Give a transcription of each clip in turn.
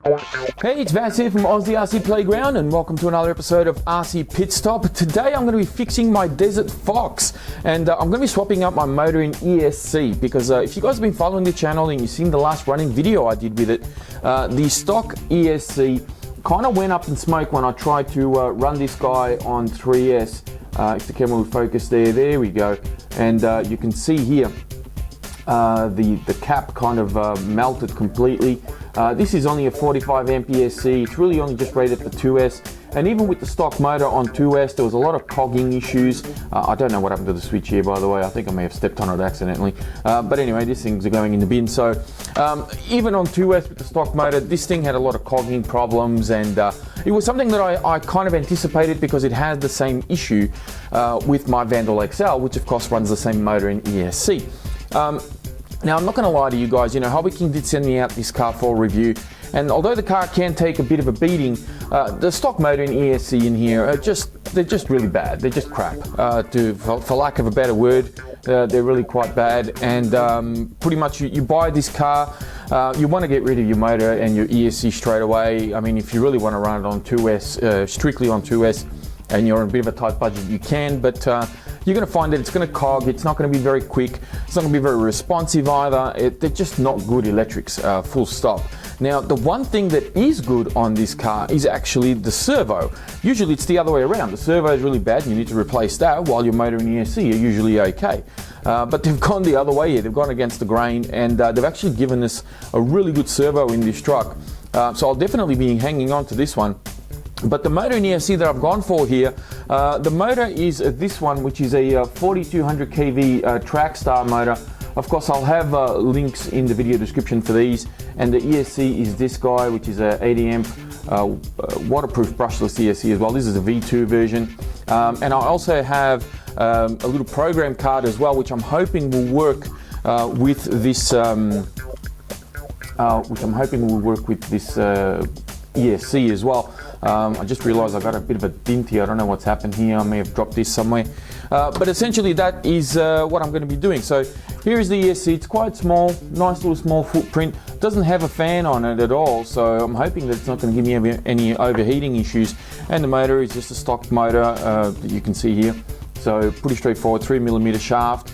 Hey, it's Vance here from Aussie RC Playground and welcome to another episode of RC Pit Stop. Today I'm going to be fixing my Desert Fox and I'm going to be swapping out my motor in ESC because if you guys have been following the channel and you've seen the last running video I did with it, the stock ESC kind of went up in smoke when I tried to run this guy on 3S. If the camera will focus there we go. And you can see here the cap kind of melted completely. This is only a 45 amp ESC. It's really only just rated for 2S. And even with the stock motor on 2S, there was a lot of cogging issues. I don't know what happened to the switch here, by the way. I think I may have stepped on it accidentally. But anyway, these things are going in the bin. So even on 2S with the stock motor, this thing had a lot of cogging problems. And it was something that I kind of anticipated because it had the same issue with my Vandal XL, which of course runs the same motor in ESC. Now, I'm not going to lie to you guys, you know, Hobbyking did send me out this car for review, and although the car can take a bit of a beating, the stock motor in ESC in here are they're just really bad. They're just crap, for lack of a better word. They're really quite bad, and pretty much you buy this car, you want to get rid of your motor and your ESC straight away. I mean, if you really want to run it on 2S, strictly on 2S, and you're in a bit of a tight budget, you can, but you're going to find that it's going to cog, it's not going to be very quick, it's not going to be very responsive either. They're just not good electrics, full stop. Now, the one thing that is good on this car is actually the servo. Usually it's the other way around. The servo is really bad and you need to replace that, while your motor and ESC are usually okay. But they've gone the other way here. They've gone against the grain, and they've actually given us a really good servo in this truck. So I'll definitely be hanging on to this one. But the motor in ESC that I've gone for here, the motor is this one, which is a 4200 kV TrackStar motor. Of course, I'll have links in the video description for these. And the ESC is this guy, which is a 80 amp waterproof brushless ESC as well. This is a V2 version. And I also have a little program card as well, which I'm hoping will work with this. ESC as well. I just realized I got a bit of a dint here. I don't know what's happened here. I may have dropped this somewhere. But essentially that is what I'm going to be doing. So here is the ESC. It's quite small, nice little small footprint. Doesn't have a fan on it at all. So I'm hoping that it's not going to give me any overheating issues. And the motor is just a stock motor that you can see here. So pretty straightforward, 3mm shaft.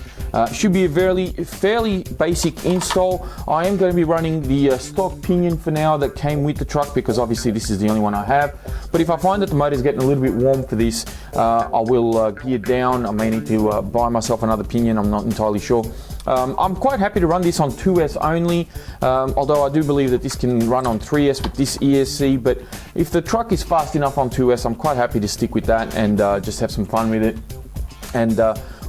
Should be a fairly basic install. I am going to be running the stock pinion for now that came with the truck because obviously this is the only one I have. But if I find that the motor is getting a little bit warm for this, I will gear down. I may need to buy myself another pinion. I'm not entirely sure. I'm quite happy to run this on 2S only, although I do believe that this can run on 3S with this ESC. But if the truck is fast enough on 2S, I'm quite happy to stick with that and just have some fun with it. And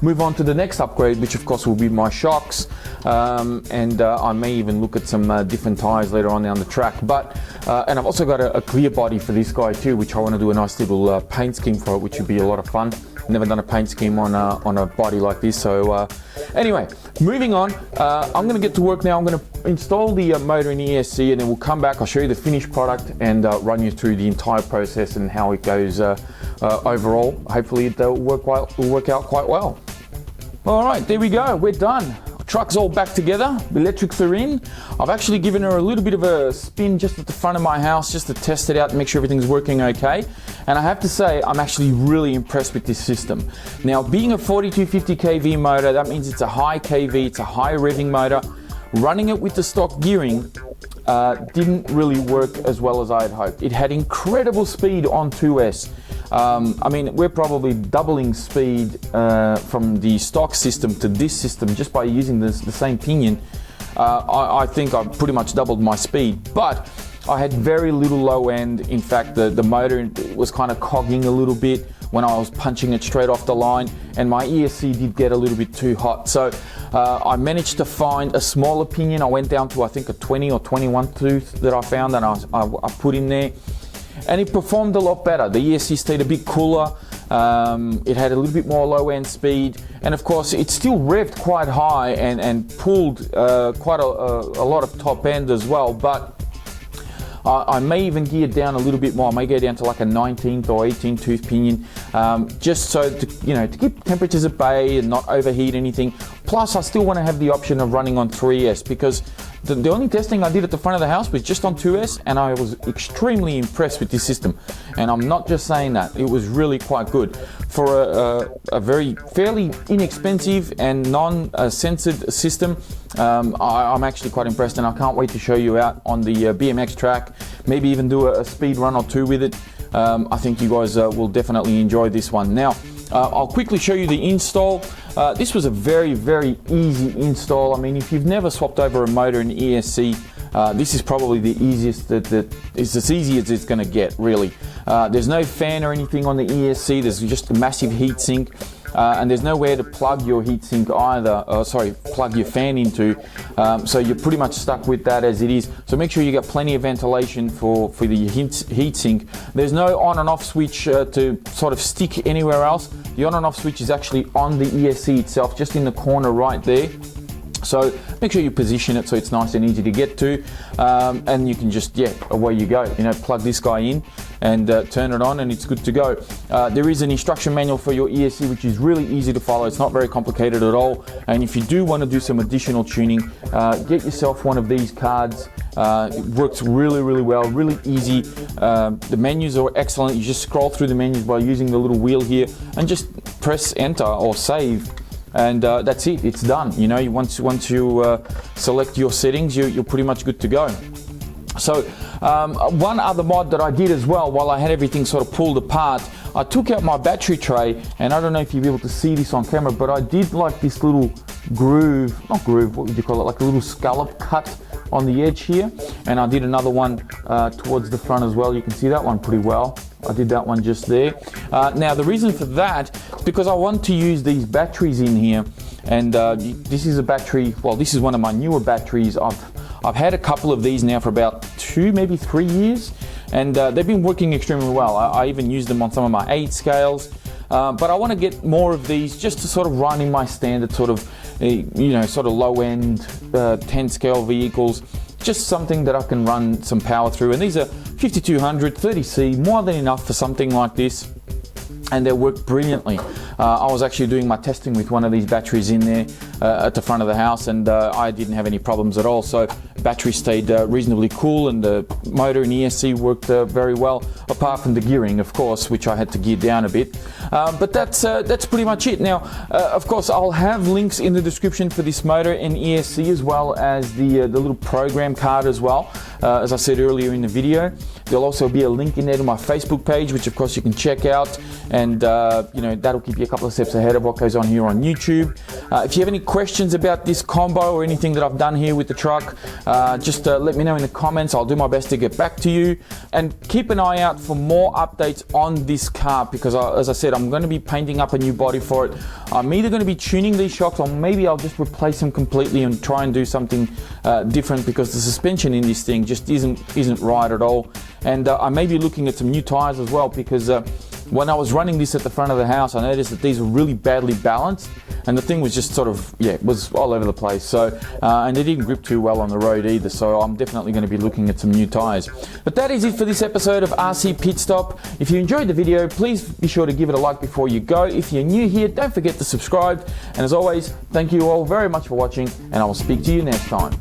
move on to the next upgrade, which of course will be my shocks, and I may even look at some different tires later on down the track. But and I've also got a clear body for this guy too, which I want to do a nice little paint scheme for it, which would be a lot of fun. Never done a paint scheme on a body like this. So anyway, moving on, I'm going to get to work now. I'm going to install the motor in ESC, and then we'll come back. I'll show you the finished product and run you through the entire process and how it goes overall. Hopefully it will work out quite well. All right, there we go. We're done. Truck's all back together. The electrics are in. I've actually given her a little bit of a spin just at the front of my house just to test it out and make sure everything's working okay. And I have to say, I'm actually really impressed with this system. Now, being a 4250 kV motor, that means it's a high kV, it's a high revving motor. Running it with the stock gearing didn't really work as well as I had hoped. It had incredible speed on 2S. I mean, we're probably doubling speed from the stock system to this system just by using the same pinion. I think I pretty much doubled my speed, but I had very little low end. In fact, the motor was kind of cogging a little bit when I was punching it straight off the line, and my ESC did get a little bit too hot. So I managed to find a smaller pinion. I went down to, I think, a 20 or 21 tooth that I found, and I put in there. And it performed a lot better. The ESC stayed a bit cooler. It had a little bit more low end speed, and of course it still revved quite high and pulled quite a lot of top end as well. But I may even gear down a little bit more. I may go down to like a 19th or 18th tooth pinion, just so to keep temperatures at bay and not overheat anything. Plus, I still want to have the option of running on 3S because The only testing I did at the front of the house was just on 2S, and I was extremely impressed with this system. And I'm not just saying that, it was really quite good. For a very fairly inexpensive and non-censored system, I'm actually quite impressed, and I can't wait to show you out on the BMX track, maybe even do a speed run or two with it. I think you guys will definitely enjoy this one. Now, I'll quickly show you the install. This was a very, very easy install. I mean, if you've never swapped over a motor in ESC, this is probably the easiest it's as easy as it's going to get, really. There's no fan or anything on the ESC. There's just a massive heatsink. And there's nowhere to plug your heatsink either, plug your fan into, so you're pretty much stuck with that as it is. So make sure you got plenty of ventilation for the heatsink. There's no on and off switch to sort of stick anywhere else. The on and off switch is actually on the ESC itself, just in the corner right there. So make sure you position it so it's nice and easy to get to, and you can just, away you go. You know, plug this guy in and turn it on, and it's good to go. There is an instruction manual for your ESC, which is really easy to follow. It's not very complicated at all. And if you do want to do some additional tuning, get yourself one of these cards. It works really, really well, really easy. The menus are excellent. You just scroll through the menus by using the little wheel here and just press enter or save. And that's it, it's done. You know, once you select your settings, you're pretty much good to go. So one other mod that I did as well, while I had everything sort of pulled apart, I took out my battery tray, and I don't know if you'll be able to see this on camera, but I did like this little what would you call it, like a little scallop cut on the edge here, and I did another one towards the front as well. You can see that one pretty well. I did that one just there. Now the reason for that is because I want to use these batteries in here, and this is a battery, well, this is one of my newer batteries. I've had a couple of these now for about 2, maybe 3 years, and they've been working extremely well. I even use them on some of my 8 scales, but I want to get more of these just to sort of run in my standard sort of, sort of low end 10 scale vehicles. Just something that I can run some power through, and these are 5200 30C, more than enough for something like this, and they work brilliantly. I was actually doing my testing with one of these batteries in there at the front of the house, and I didn't have any problems at all. So battery stayed reasonably cool, and the motor in ESC worked very well, apart from the gearing, of course, which I had to gear down a bit. But that's pretty much it. Now, of course, I'll have links in the description for this motor in ESC, as well as the little program card as well. As I said earlier in the video, there'll also be a link in there to my Facebook page, which of course you can check out, and that'll keep you a couple of steps ahead of what goes on here on YouTube. If you have any questions about this combo or anything that I've done here with the truck, just let me know in the comments. I'll do my best to get back to you, and keep an eye out for more updates on this car, because as I said, I'm going to be painting up a new body for it. I'm either going to be tuning these shocks, or maybe I'll just replace them completely and try and do something different, because the suspension in this thing just isn't right at all. And I may be looking at some new tires as well, because when I was running this at the front of the house, I noticed that these were really badly balanced, and the thing was just sort of, it was all over the place. So, and they didn't grip too well on the road either, so I'm definitely going to be looking at some new tires. But that is it for this episode of RC Pit Stop. If you enjoyed the video, please be sure to give it a like before you go. If you're new here, don't forget to subscribe. And as always, thank you all very much for watching, and I will speak to you next time.